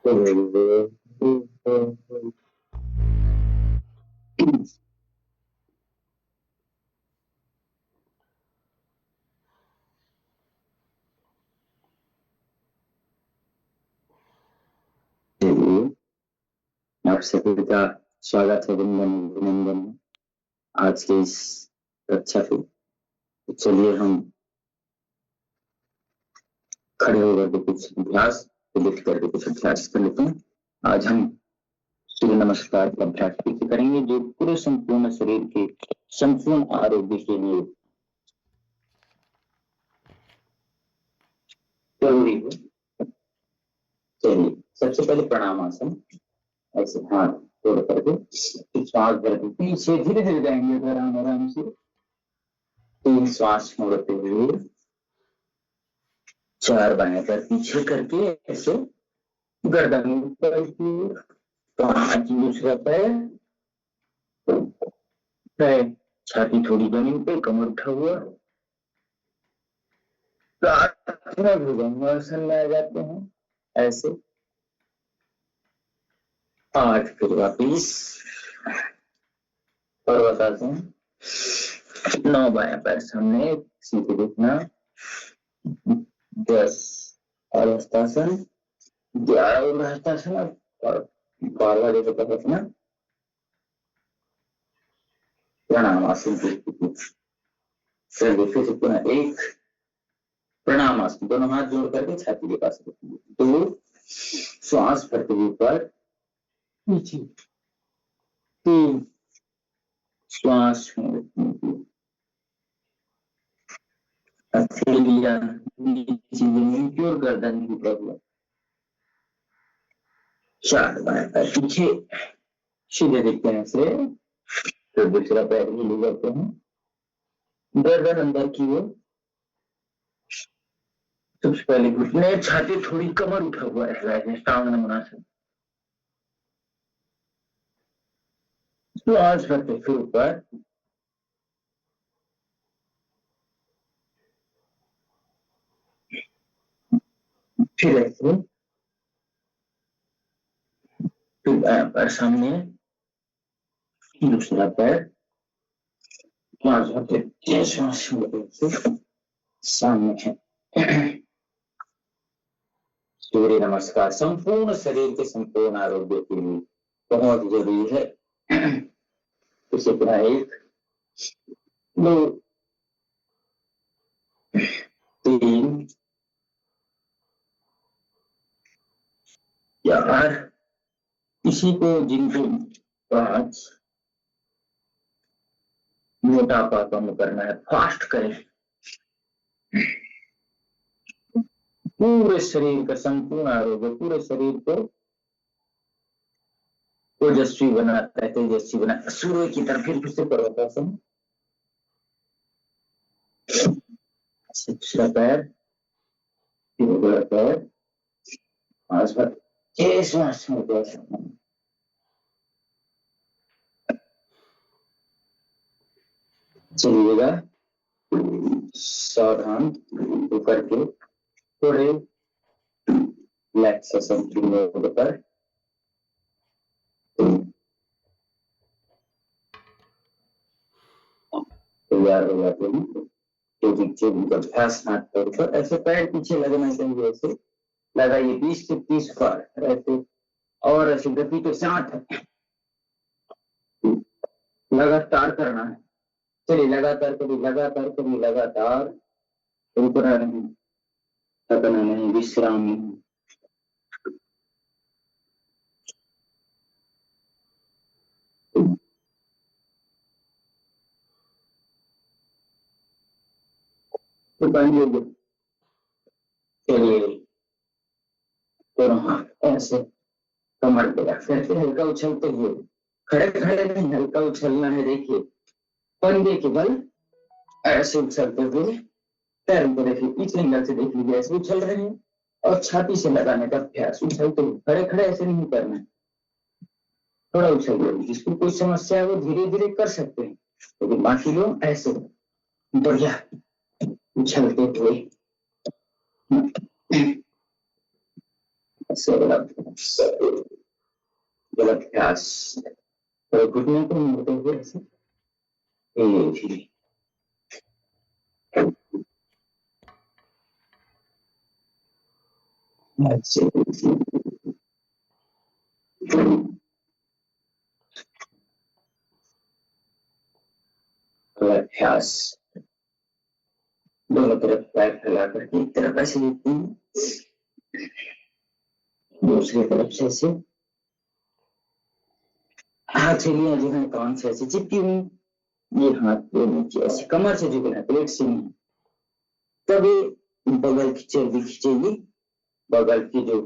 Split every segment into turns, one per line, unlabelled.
आप सभी का स्वागत है अभिनंदन में आज के इस कक्षा पे। तो चलिए हम खड़े होकर के कुछ अभ्यास लिख करके कुछ अभ्यास कर लेते हैं। आज हम सूर्य नमस्कार का अभ्यास करेंगे जो पूरे संपूर्ण शरीर के संपूर्ण आरोग्य के लिए जरूरी है। चलिए सबसे पहले प्रणामासन, ऐसे हाथ जोड़ करके श्वास भरते पीछे धीरे धीरे जाएंगे आराम आराम से। 3 श्वास मोड़ते हुए 4 बाएं पैर पीछे करके ऐसे गर्दन ऊपर की 5 दूसरा पैर छाती थोड़ी जमीन पे, कमर उठा हुआ। प्रार्थना भुजंगासन में आ जाते हैं ऐसे। 8 फिर वापिस पर्वतासन। 9 बाएं पैर सामने सीधे दिखना। 10 अवस्थासन। 11 उर्ध्वासन और 12वां जैसे रखना प्रणामासन की स्थिति। फिर देखिए तो पुनः 1 प्रणामासन, दोनों हाथ जोड़ करके छाती के पास रखेंगे। 2 श्वास भरते हुए ऊपर नीचे। 3 श्वास हथेलियां नीचे जमीन की और गर्दन की तरफ। 4 बाएं पैर पीछे सीधे दिखते हैं से। फिर दूसरा पैर नीचे करते हैं, गर्दन अंदर की ओर। सबसे पहले घुटने, छाती थोड़ी, कमर उठा हुआ है श्वास भरते फिर ऊपर। फिर ऐसे, फिर पैर सामने, दूसरा पैर श्वास भरते सामने है। सूर्य नमस्कार संपूर्ण शरीर के संपूर्ण आरोग्य के लिए बहुत जरूरी है। इसे पुनः 1 2 3 4। किसी को जिनको 5 मोटापा कम करना है, फास्ट करें। पूरे शरीर का संपूर्ण आरोग्य, पूरे शरीर को ओजस्वी बनाता है, तेजस्वी बनाता है। सूर्य की तरफ फिर से पर्वतासन। दूसरा पैर, तीसरा पैर, श्वास चलिएगा सावधान ऊपर के थोड़े रिलैक्सेशन मोड पर। तैयार हो जाते हैं तो पीछे अभ्यास हाथ पर ऐसे पैर पीछे लगना चाहिए। ऐसे लगाइए 20 से 30 बार ऐसे, और ऐसे गति के साथ लगातार करना है। चलिए लगातार कभी लगातार रुकना नहीं, थकना नहीं, विश्राम नहीं। तो चलिए दोनों ऐसे कमर पे रख करके हल्का उछलते हुए, खड़े खड़े नहीं, हल्का उछलना है। देखिए कंधे के बल ऐसे उछलते हुए, पैरों को देखिए इस एंगल से देख लीजिए, ऐसे उछल रहे हैं। और छाती से लगाने का अभ्यास, उछलते हुए, खड़े खड़े ऐसे नहीं करना है, थोड़ा उछल रहे। जिसको कोई समस्या है वो धीरे धीरे कर सकते हैं, लेकिन बाकी लोग ऐसे बढ़िया उछलते हुए। ऐसे गलत अभ्यास, तो घुटने को मोड़ते हुए ऐसे धीरे ऐसे गलत अभ्यास। दोनों तरफ पैर फैला करके एक तरफ ऐसे लेते हैं, दूसरी तरफ से ऐसे हथेलियां जो है कान से ऐसे चिपकी हुई, ये हाथ के नीचे ऐसे कमर से झुकना है, प्लेट से नहीं। तभी बगल की चर्बी खींचेगी, बगल की जो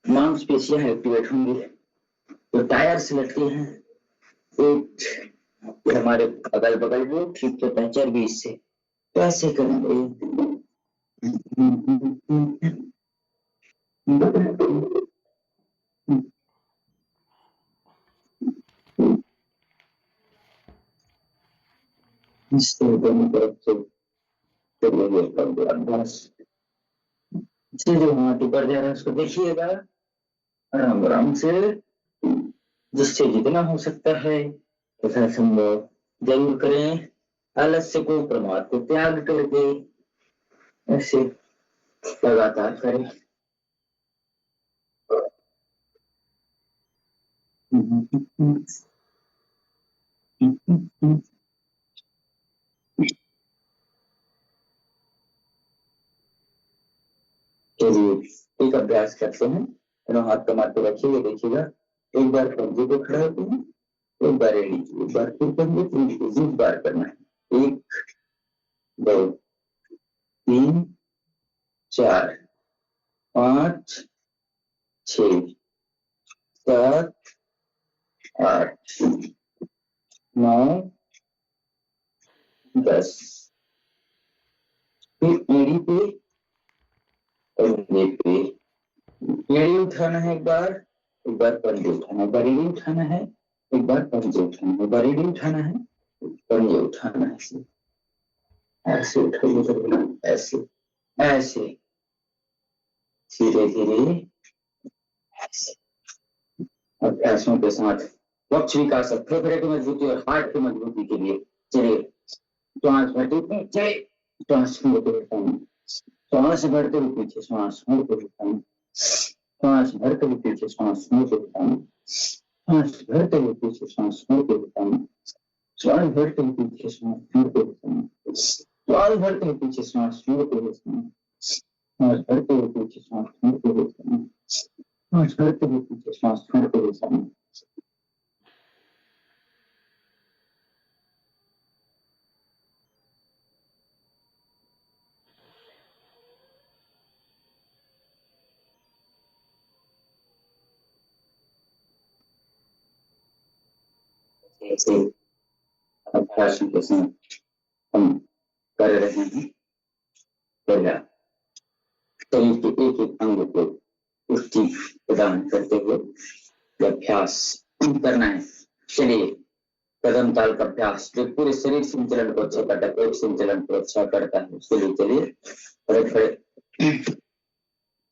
मांसपेशियां एक्टिवेट होंगी, जो टायर्स लटके हैं एक हमारे अगल बगल वो ठीक होता है चर्बी इससे। तो ऐसे करेंगे, दोनों तरफ से अभ्यास। जो हाथ ऊपर जा रहा है उसको देखिएगा आराम आराम से, जिससे जितना हो सकता है तथा संभव जरूर करें। आलस्य को, प्रमाद को त्याग करके ऐसे लगातार करें। चलिए एक अभ्यास करते हैं। दोनों हाथ कमर पे रखिए, देखिएगा एक बार पंजे पे खड़ा होते हैं, एक बार एड़ी, एक बार फिर पंजे, 20 बार करना है। 1 2 3 4 5 6 7 8 9 10। फिर एड़ी पे पंजे पे, एड़ी उठाना है एक बार पंजे उठाना है, एक बार एड़ी उठाना है, एक बार पंजे उठाना है, एक बार एड़ी उठाना है, पंजे उठाना है। ऐसे उठाइए, ऐसे ऐसे धीरे धीरे ऐसे अभ्यासों के साथ वक्ष विकास, फेफड़े की मजबूती और हार्ट की मजबूती के लिए। चलिए श्वास भरते हुए पीछे, श्वास छोड़ते हुए ऊपर, श्वास भरते हुए पीछे, श्वास छोड़ते हुए ऊपर, श्वास भरते हुए पीछे, श्वास छोड़ते हुए ऊपर, श्वास भरते हुए पीछे, श्वास छोड़ते हुए ऊपर, श्वास भरते हुए पीछे, श्वास छोड़ते हुए ऊपर, श्वास भरते हुए पीछे, श्वास छोड़ते हुए ऊपर, श्वास भरते हुए पीछे, श्वास छोड़ते हुए ऊपर, श्वास भरते हुए पीछे, श्वास छोड़ते हुए ऊपर। ऐसे अभ्यासों के साथ हम कर रहे हैं। पहला, शरीर के एक एक अंग को पुष्टि प्रदान करते हुए अभ्यास करना है। चलिए कदम ताल का अभ्यास जो पूरे शरीर संचलन को अच्छा करता है, पेट संचलन को अच्छा करता है, उसके लिए चलिए खड़े खड़े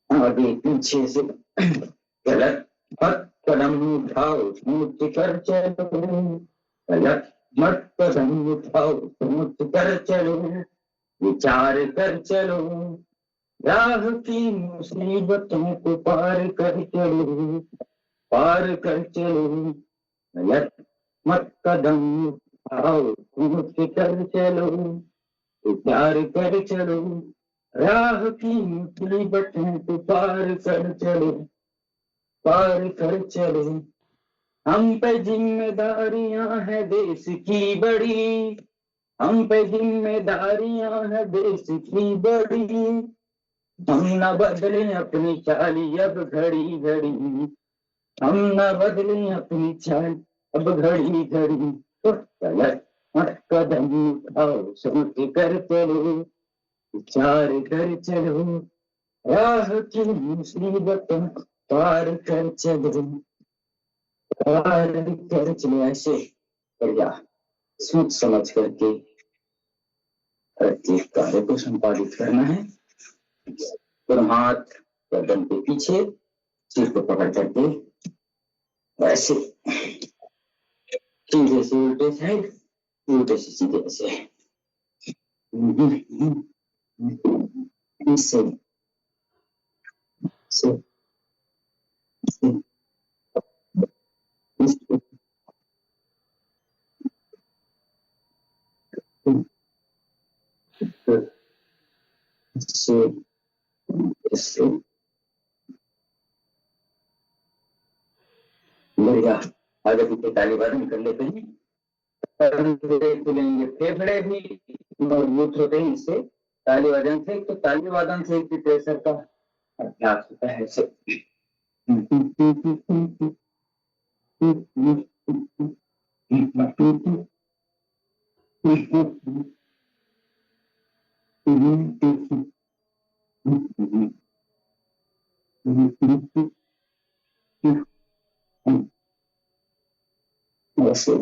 आगे पीछे से गलत मत कदम उठाओ, मुठ कर चलो, गलत मत कदम उठाओ, मुठ कर चलो, विचार कर चलो, राह की मुसीबतों को पार कर चलो, पार कर चलो, गलत मत कदम उठाओ, मुठ कर चलो, विचार कर चलो, राह की मुसीबतों को पार कर चलो, पार कर चलो। हम पे जिम्मेदारियां है देश की बड़ी, हम पे जिम्मेदारियां है देश की बड़ी, हम न बदले अपनी चाली अब घड़ी घड़ी, हम न बदले अपनी चाल अब घड़ी घड़ी। तो गलत मत कदम उठाओ, सोच कर चलो, विचार कर चलो, राह की मुसीबतों पार कर चलो, पार कर चलो। ऐसे बढ़िया सोच समझ करके प्रत्येक कार्य को संपादित करना है। दोनों हाथ गर्दन के पीछे, सिर को पकड़ करके ऐसे सीधे से उल्टे साइड, उल्टे से सीधे ऐसे इससे से से इससे बढ़िया। आगे पीछे ताली वादन कर लेते हैं। खुलेंगे, फेफड़े भी मजबूत होते हैं इससे ताली वादन से। तो ताली वादन से एक प्रेशर का अभ्यास होता है ऐसे। ऐसे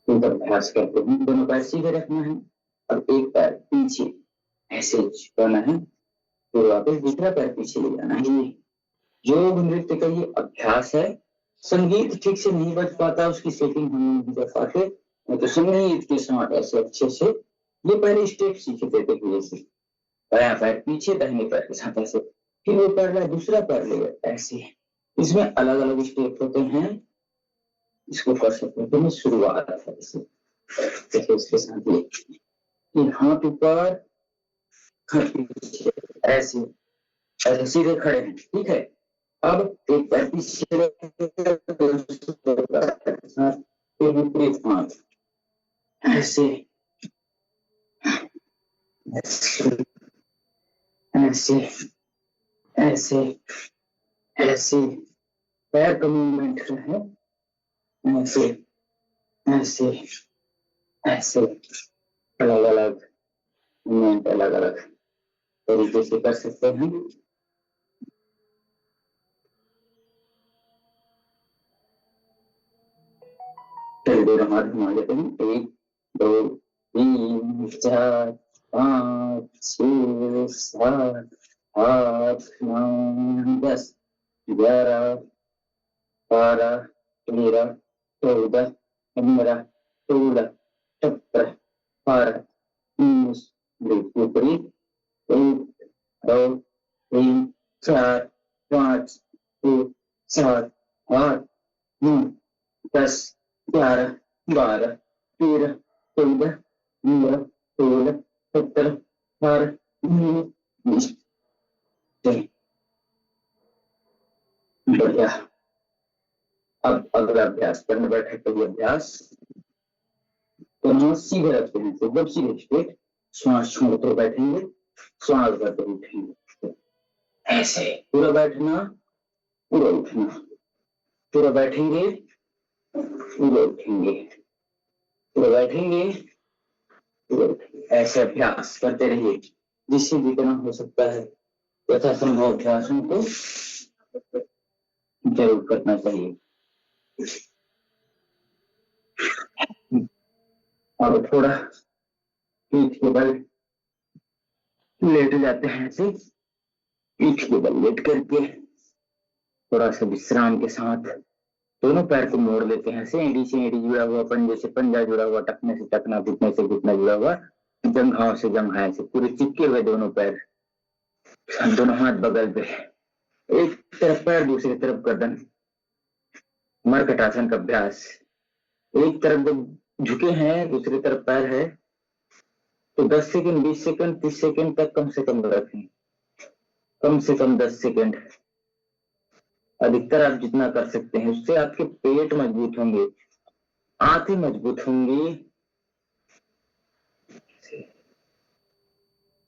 एक अभ्यास करते हैं। दोनों पैर सीधे रखना है और एक पैर पीछे ऐसे झुकाना है, फिर वापस दूसरा पैर पीछे ले जाना है। ये योग नृत्य का ये अभ्यास है। संगीत ठीक से नहीं बज पाता, उसकी सेटिंग हम नहीं कर पाते, नहीं तो संगीत के साथ ऐसे अच्छे से ये पहले स्टेप सीखते थे। जैसे बायां पैर पीछे, दाहिने पैर के साथ ऐसे, फिर वो पैर ला दूसरा पैर ले ऐसे। इसमें अलग अलग स्टेप होते हैं, इसको कर सकते हैं। शुरुआत है ऐसे, जैसे इसके साथ ये हाथ ऊपर, हाथ पीछे ऐसे, ऐसे सीधे खड़े हैं, ठीक है। अब एक पैर पीछे विपरीत हाथ ऐसे ऐसे ऐसे ऐसे ऐसे, पैर का मूवमेंट है ऐसे ऐसे ऐसे, अलग अलग मूवमेंट अलग अलग तरीके से कर सकते हैं। दोनों हाथ घुमा लेते हैं। 1 2 3 4 5 6 7 8 9 10 11 12 13 14 15 16 17 18 19 विपरीत 1 2 3 4 5 6 7 8 9 10 11 12 13 14 15 16 17 18 19 20। बढ़िया। अब अगला अभ्यास करने बैठे तो ये अभ्यास तो सीधे रखते हैं, एकदम सीधे स्ट्रेट, श्वास छोड़ते बैठेंगे, श्वास भरते उठेंगे ऐसे। पूरा बैठना, पूरा उठना, पूरा बैठेंगे, पूरा उठेंगे, पूरा बैठेंगे, पूरा उठेंगे। ऐसे अभ्यास करते रहिए, जिससे जितना हो सकता है यथासंभव अभ्यासों को जरूर करना चाहिए। अब थोड़ा पीठ के बल लेट जाते हैं ऐसे, पीठ के बल लेट करके थोड़ा सा विश्राम के साथ दोनों पैर को मोड़ लेते हैं ऐसे। एड़ी से एड़ी जुड़ा हुआ, पंजे से पंजा जुड़ा हुआ, टखने से टखना, घुटने से घुटना जुड़ा हुआ, जंघाओं से जंघा ऐसे पूरे चिपके हुए दोनों पैर, दोनों हाथ बगल पे, एक तरफ पैर दूसरी तरफ गर्दन, मरकटासन का अभ्यास। एक तरफ जब झुके हैं दूसरी तरफ पैर है तो 10 सेकंड 20 सेकंड 30 सेकंड तक कम से कम रखें, कम से कम 10 सेकंड, अधिकतर आप जितना कर सकते हैं। उससे आपके पेट मजबूत होंगे, आंखें मजबूत होंगी,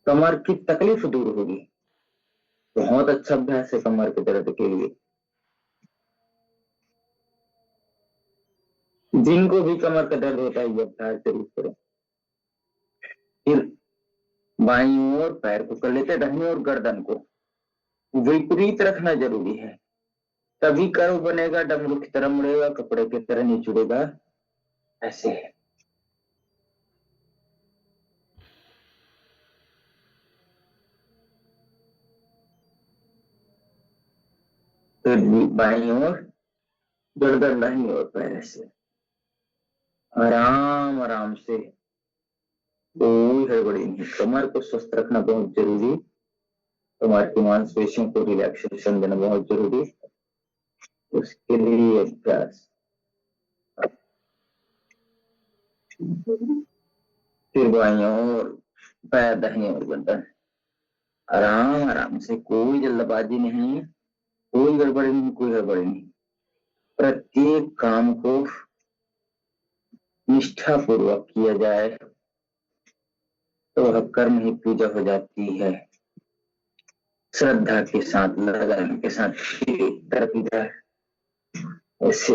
कमर की तकलीफ दूर होगी। बहुत अच्छा अभ्यास है कमर के दर्द के लिए। जिनको भी कमर का दर्द होता है ये अभ्यास जरूर करें। फिर बाईं ओर पैर को कर लेते, दाहिनी ओर गर्दन को विपरीत रखना जरूरी है, तभी कर्व बनेगा, डमरू की तरह मुड़ेगा, कपड़े की तरह नहीं जुड़ेगा ऐसे। फिर बाईं ओर, गर्दन दाहिनी ओर, पैर से आराम आराम से, कोई हड़बड़ी नहीं। कमर को स्वस्थ रखना बहुत जरूरी, कमर की मांसपेशियों को रिलैक्सेशन देना बहुत जरूरी। उसके लिए अभ्यास, फिर बाईं ओर, पैर दाहिनी ओर, गर्दन आराम आराम से, कोई जल्दबाजी नहीं, कोई गड़बड़ी नहीं, कोई गड़बड़ी नहीं। प्रत्येक काम को निष्ठा पूर्वक किया जाए तो वह कर्म ही पूजा हो जाती है। श्रद्धा के साथ, लगन के साथ करती जाए। ऐसे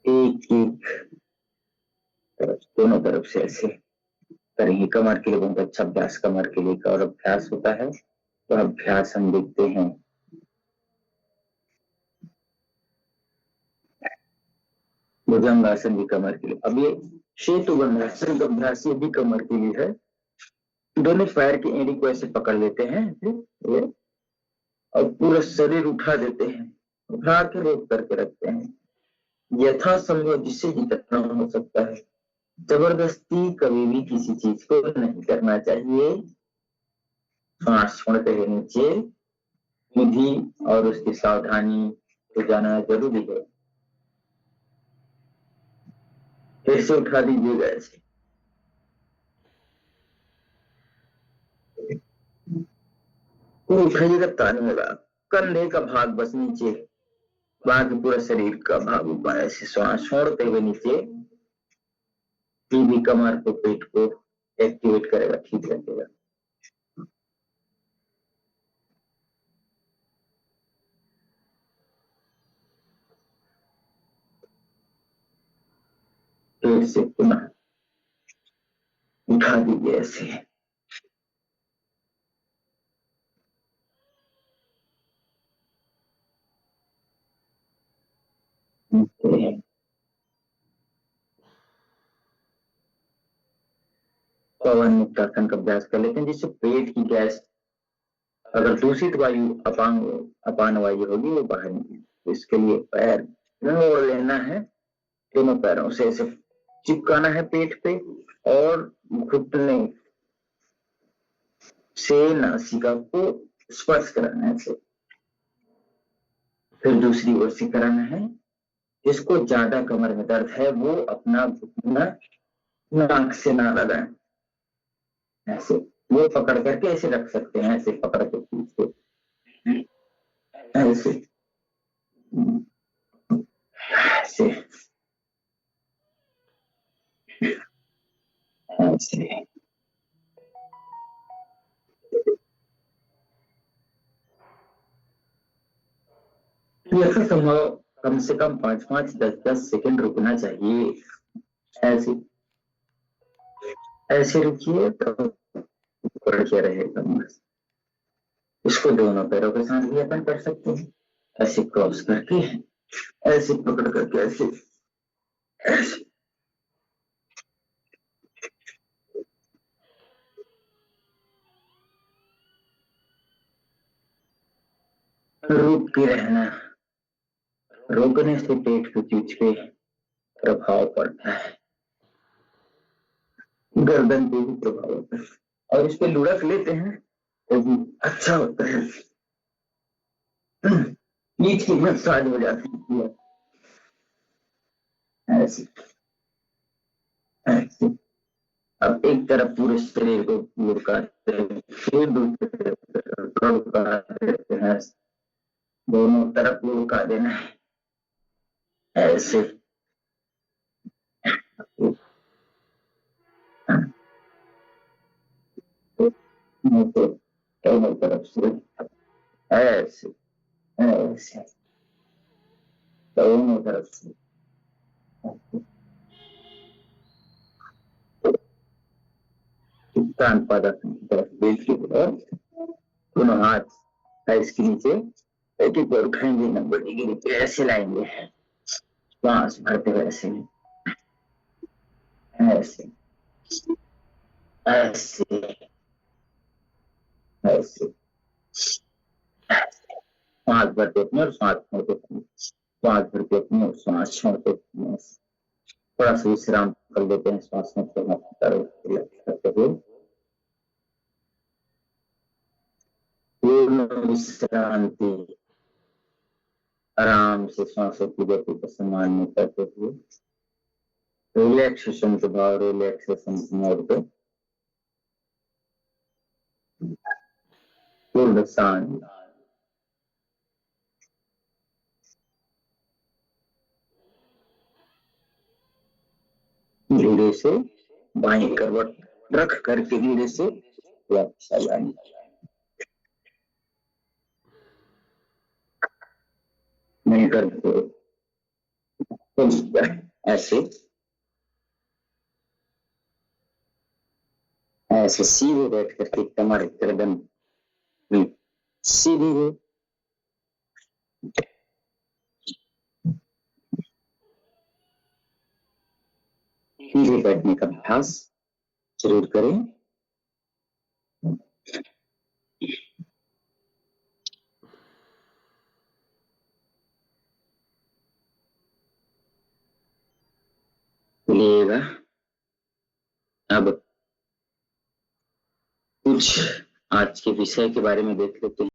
एक एक तरफ, दोनों तरफ से ऐसे करेंगे। कमर के लिए बहुत अच्छा अभ्यास, कमर के लिए एक और अभ्यास होता है, तो अभ्यास हम देखते हैं। भुजंगासन भी कमर के लिए। अब ये सेतुबंधासन अभ्यास ये भी कमर के लिए है। दोनों पैर की एड़ी को ऐसे पकड़ लेते हैं ये, और पूरा शरीर उठा देते हैं, उठा के रोक करके रखते हैं, यथासंभव जिससे जितना हो सकता है। जबरदस्ती कभी भी किसी चीज को नहीं करना चाहिए। सांस छोड़ते हुए नीचे, विधि और उसकी सावधानी को जानना जरूरी है। फिर से उठा दीजिएगा ऐसे, पूरा उठाइएगा, ताने होगा। कंधे का भाग बस नीचे, बाकी पूरा शरीर का भाग ऊपर, ऐसे श्वास छोड़ते हुए नीचे। भी कमर को, पेट को एक्टिवेट करेगा, ठीक रखेगा। पेट से पुनः उठा दीजिए ऐसे। पवन मुक्तासन का अभ्यास कर लेते हैं, जिससे पेट की गैस, अगर दूषित वायु अपान वायु होगी वो बाहर निकले। तो इसके लिए पैर मोड़ लेना है, दोनों पैरों से ऐसे चिपकाना है पेट पे, और घुटने से नासिका को स्पर्श कराना है। फिर दूसरी ओर से कराना है। जिसको ज्यादा कमर में दर्द है वो अपना घुटना नाक से ना लगाए, ऐसे वो पकड़ करके ऐसे रख सकते हैं, ऐसे पकड़ के पीछे ऐसे ऐसे ऐसे। संभव कम से कम 5-5, 10-10 सेकंड रुकना चाहिए। ऐसे ऐसे रुकिए तो बढ़िया रहेगा। इसको दोनों पैरों के साथ भी अपन कर सकते हैं, ऐसे क्रॉस करके, ऐसे पकड़ करके, ऐसे ऐसे रुक के रहना। रोकने से पेट की चीज पे प्रभाव पड़ता है, गर्दन पे भी प्रभाव होता है, और इस पे लुढ़क लेते हैं तो भी अच्छा होता है। नीच की मसाज हो जाती है ऐसे ऐसे। अब एक तरफ पूरे शरीर को लुढ़काते हैं, फिर दूसरी तरफ लुढ़का देते हैं, दोनों तरफ लुढ़का देना है ऐसे। दोनों तरफ से ऐसे ऐसे, दोनों तरफ से कान पादप तरफ, बेल की तरफ, दोनों हाथ इसके नीचे एक एक बार उठाएंगे, नंबर डिग्री पे ऐसे लाएंगे, सांस भरते हुए ऐसे ऐसे ऐसे ऐसे सांस भरते अपने और सांस छोड़ते अपने, सांस भरते अपने और सांस छोड़ते अपने। थोड़ा सा विश्राम कर लेते हैं श्वास में, थोड़ा करते हुए पूर्ण विश्रांति, आराम से सांसों की गति को सम्मान करते हुए रिलैक्सेशन के भाव, रिलैक्सेशन मोड पे पूर्ण शांति। धीरे से बाईं करवट रख करके धीरे से वापस आ जाएंगे। नहीं करते ऐसे ऐसे सीधे बैठ करके कमर गर्दन सीधी हो, सीधे बैठने का अभ्यास जरूर करें। लेगा अब कुछ आज के विषय के बारे में देख लेते हैं।